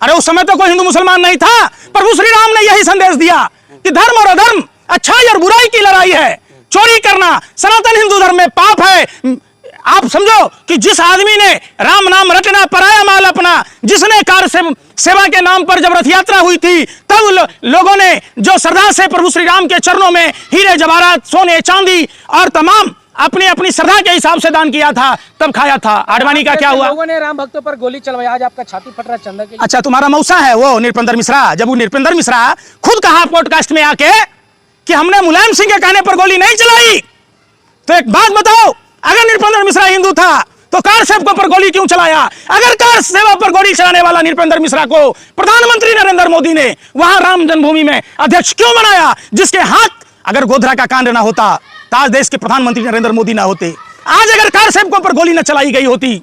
अरे उस समय तो कोई हिंदू मुसलमान नहीं था। प्रभु श्री राम ने यही संदेश दिया कि धर्म और अधर्म, अच्छाई और बुराई की लड़ाई है। चोरी करना सनातन हिंदू धर्म में पाप है। आप समझो कि जिस आदमी ने राम नाम रटना, पराया माल अपना, जिसने कार सेवा के नाम पर जब रथ यात्रा हुई थी, तब लोगों ने जो श्रद्धा से प्रभु श्री राम के चरणों में हीरे जवाहरात, सोने, चांदी और तमाम अपनी अपनी श्रद्धा के हिसाब से दान किया था, तब खाया था। आडवाणी का क्या हुआ? लोगों ने राम भक्तों पर गोली चलवाई, आज आपका छाती फट रहा है चंदा के लिए। अच्छा, तुम्हारा मौसा है वो नृपेंद्र मिश्रा। जब वो नृपेंद्र मिश्रा खुद कहा पॉडकास्ट में आके कि हमने मुलायम सिंह के कहने पर गोली नहीं चलाई, तो एक बात बताओ, अगर नृपेंद्र मिश्रा हिंदू था तो कार सेवकों पर गोली क्यों चलाया? अगर कार सेवा पर गोली चलाने वाला नृपेंद्र मिश्रा को प्रधानमंत्री नरेंद्र मोदी ने वहां राम जन्मभूमि में अध्यक्ष क्यों बनाया? जिसके हाथ अगर गोधरा का कांड ना होता तो आज देश के प्रधानमंत्री नरेंद्र मोदी ना होते। आज अगर कार सेवकों पर गोली न चलाई गई होती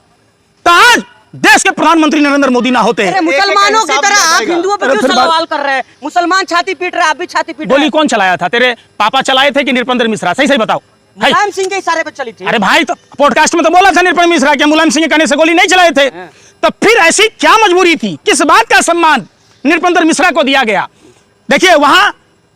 तो आज देश के प्रधानमंत्री नरेंद्र मोदी ना होते। मुसलमानों की तरह आप हिंदुओं पर क्यों सवाल कर रहे हैं? मुसलमान छाती पीट रहे, आप भी छाती पीट रहे। गोली कौन चलाया था? तेरे पापा चलाए थे कि नृपेंद्र मिश्रा? सही सही बताओ। मुलायम सिंह के इशारे पर चली थी। अरे भाई, तो पॉडकास्ट में तो बोला था नृपेंद्र मिश्रा कि मुलायम सिंह के कहने से गोली नहीं चलाए थे। तो फिर ऐसी क्या मजबूरी थी? किस बात का सम्मान नृपेंद्र मिश्रा को दिया गया? देखिए, वहां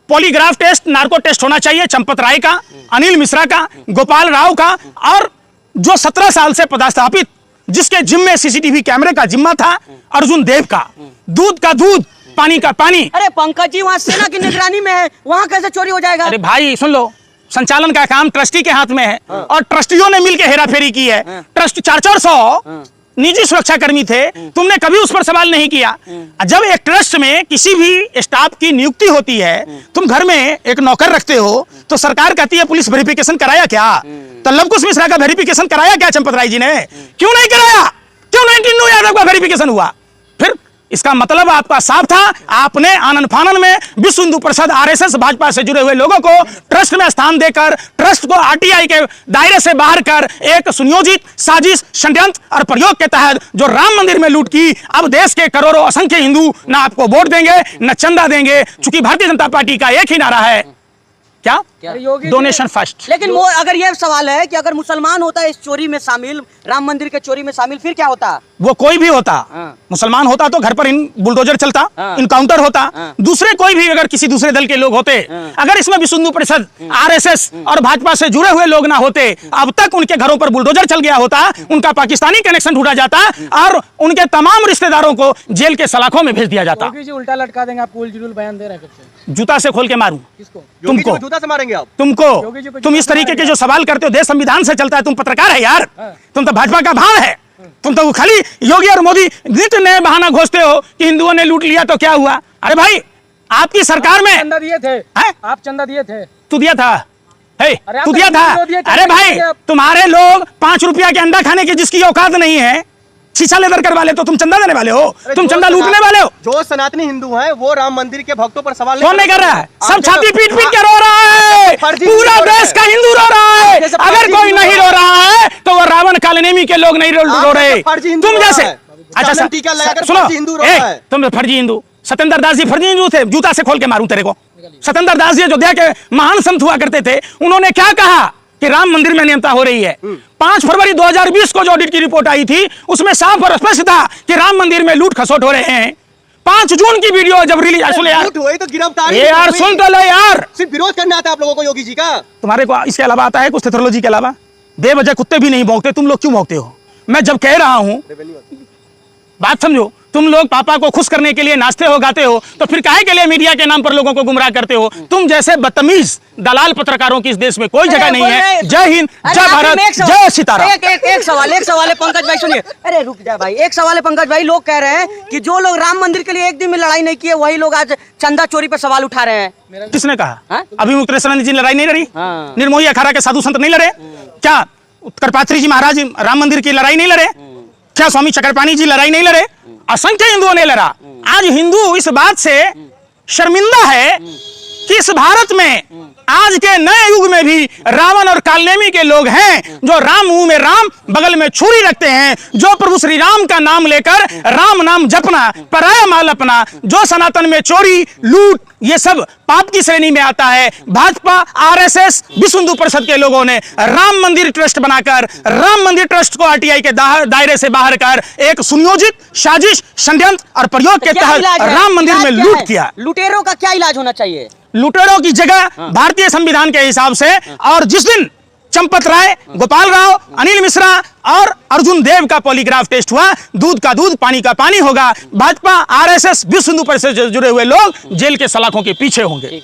पॉलीग्राफ टेस्ट, नार्को टेस्ट होना चाहिए चंपत राय का, अनिल मिश्रा का, गोपाल राव का, और जो 17 साल से पदस्थापित, जिसके जिम्मे सीसीटीवी कैमरे का जिम्मा था, अर्जुन देव का। दूध का दूध, पानी का पानी। अरे पंकज जी, वहाँ सेना की निगरानी में है, वहाँ कैसे चोरी हो जाएगा? अरे भाई सुन लो, संचालन का काम ट्रस्टी के हाथ में है और ट्रस्टियों ने मिलकर हेराफेरी की है। ट्रस्ट 400 निजी सुरक्षाकर्मी थे, तुमने कभी उस पर सवाल नहीं किया। जब एक ट्रस्ट में किसी भी स्टाफ की नियुक्ति होती है, तुम घर में एक नौकर रखते हो, तो सरकार कहती है पुलिस वेरिफिकेशन कराया क्या? तो लवकुश मिश्रा का वेरिफिकेशन कराया क्या चंपत राय जी ने? क्यों नहीं कराया? क्यों 19 यादव का वेरिफिकेशन हुआ? फिर इसका मतलब आपका साफ था, आपने आनन फानन में विश्व हिंदू परिषद, आरएसएस, भाजपा से जुड़े हुए लोगों को ट्रस्ट में स्थान देकर, ट्रस्ट को आरटीआई के दायरे से बाहर कर एक सुनियोजित साजिश, षड्यंत्र और प्रयोग के तहत जो राम मंदिर में लूट की, अब देश के करोड़ों असंख्य हिंदू न आपको वोट देंगे न चंदा देंगे, चूंकि भारतीय जनता पार्टी का एक ही नारा है, क्या? Donation first. लेकिन वो अगर ये सवाल है कि अगर मुसलमान होता है इस चोरी में शामिल, राम मंदिर के चोरी में शामिल, फिर क्या होता? वो कोई भी होता, मुसलमान होता तो घर पर बुलडोजर चलता, इनकाउंटर होता। दूसरे कोई भी अगर किसी दूसरे दल के लोग होते, अगर इसमें विश्व हिंदू परिषद, आरएसएस और भाजपा से जुड़े हुए लोग ना होते, अब तक उनके घरों पर बुलडोजर चल गया होता, उनका पाकिस्तानी कनेक्शन ढूंढा जाता और उनके तमाम रिश्तेदारों को जेल के सलाखों में भेज दिया जाता। उल्टा लटका देंगे, आप उलझुल बयान दे रहे हैं। जूता से खोल के मारूं किसको? तुमको। जूता से मारेंगे आप? तुमको। तुम इस तरीके के जो सवाल करते हो, देश संविधान से चलता है, तुम पत्रकार है यार। तुम तो भाजपा का भाव है। तुम तो खाली योगी और मोदी नित्य नए बहाना घोषते हो कि हिंदुओं ने लूट लिया तो क्या हुआ। अरे भाई, आपकी सरकार में चंदा दिए थे, आप चंदा दिए थे। तू दिया था? तू दिया था? अरे भाई, तुम्हारे लोग 5 रुपया के अंडा खाने की जिसकी औकात नहीं है, शीशा लेदर करवा ले तो तुम चंदा देने वाले हो? तुम चंदा लूटने वाले हो? जो सनातनी हिंदू हैं वो राम मंदिर के भक्तों पर सवाल कौन नहीं कर रहा है? सब छाती पीट पीट के रो रहा है, पूरा देश का हिंदू रो रहा है। अगर कोई नहीं रो रहा है तो वो रावण कालनेमी के लोग नहीं रो रहे, तुम जैसे। अच्छा सुनो, तुम फर्जी हिंदू, सत्येंद्र दास जी फर्जी हिंदू थे। जूता से खोल के मारूं तेरे को। सत्येंद्र दास जी जो देश के महान संत हुआ करते थे, उन्होंने क्या कहा कि राम मंदिर में नियमता हो रही है। 5 फरवरी 2020 को जो ऑडिट की रिपोर्ट आई थी, उसमें साफ और स्पष्ट था कि राम मंदिर में लूट खसोट हो रहे हैं। 5 जून की वीडियो जब रिलीज, सुन यार, तो गिरफ्तारी यार सुन तो लो यार। सिर्फ विरोध करना आता है आप लोगों को योगी जी का? तुम्हारे को इसके अलावा आता है कुछ? टेक्नोलॉजी के अलावा बेवजह कुत्ते भी नहीं भौंकते, तुम लोग क्यों भौंकते हो? मैं जब कह रहा हूं, बात समझो, तुम लोग पापा को खुश करने के लिए नाचते हो, गाते हो, तो फिर काहे के लिए मीडिया के नाम पर लोगों को गुमराह करते हो? तुम जैसे बदतमीज दलाल पत्रकारों की इस देश में कोई जगह नहीं है। जय हिंद, जय भारत, जय सीताराम। एक सवाल है पंकज भाई, सुनिए। अरे रुक जा भाई, एक सवाल है पंकज भाई। लोग कह रहे हैं कि जो लोग राम मंदिर के लिए एक दिन में लड़ाई नहीं किए, वही लोग आज चंदा चोरी पर सवाल उठा रहे हैं। किसने कहा? अभी मुक्तेश्वरानंद जी लड़ाई नहीं लड़ी? निर्मोही अखाड़ा के साधु संत नहीं लड़े क्या? उत्तरपात्री जी महाराज राम मंदिर की लड़ाई नहीं लड़े क्या? स्वामी चक्रपाणी जी लड़ाई नहीं लड़े? असंख्य हिंदुओं ने लड़ा। आज हिंदू इस बात से शर्मिंदा है कि इस भारत में आज के नए युग में भी रावण और कालनेमी के लोग हैं जो राम मुंह में राम बगल में छुरी रखते हैं, जो प्रभु श्री राम का नाम लेकर राम नाम जपना, पराया माल अपना, जो सनातन में चोरी, लूट, ये सब पाप की श्रेणी में आता है। भाजपा, आरएसएस, विश्व हिंदू परिषद के लोगों ने राम मंदिर ट्रस्ट बनाकर राम मंदिर ट्रस्ट को आरटीआई के दायरे से बाहर कर एक सुनियोजित साजिश, षड्यंत्र और प्रयोग के क्या तहत इलाज है? राम मंदिर इलाज में क्या लूट है? किया। लुटेरों का क्या इलाज होना चाहिए? लुटेरों की जगह भारतीय संविधान के हिसाब से, और जिस दिन चंपत राय, गोपाल राव, अनिल मिश्रा और अर्जुन देव का पॉलीग्राफ टेस्ट हुआ, दूध का दूध, पानी का पानी होगा। भाजपा, आरएसएस, विश्व हिंदू परिषद से जुड़े हुए लोग जेल के सलाखों के पीछे होंगे।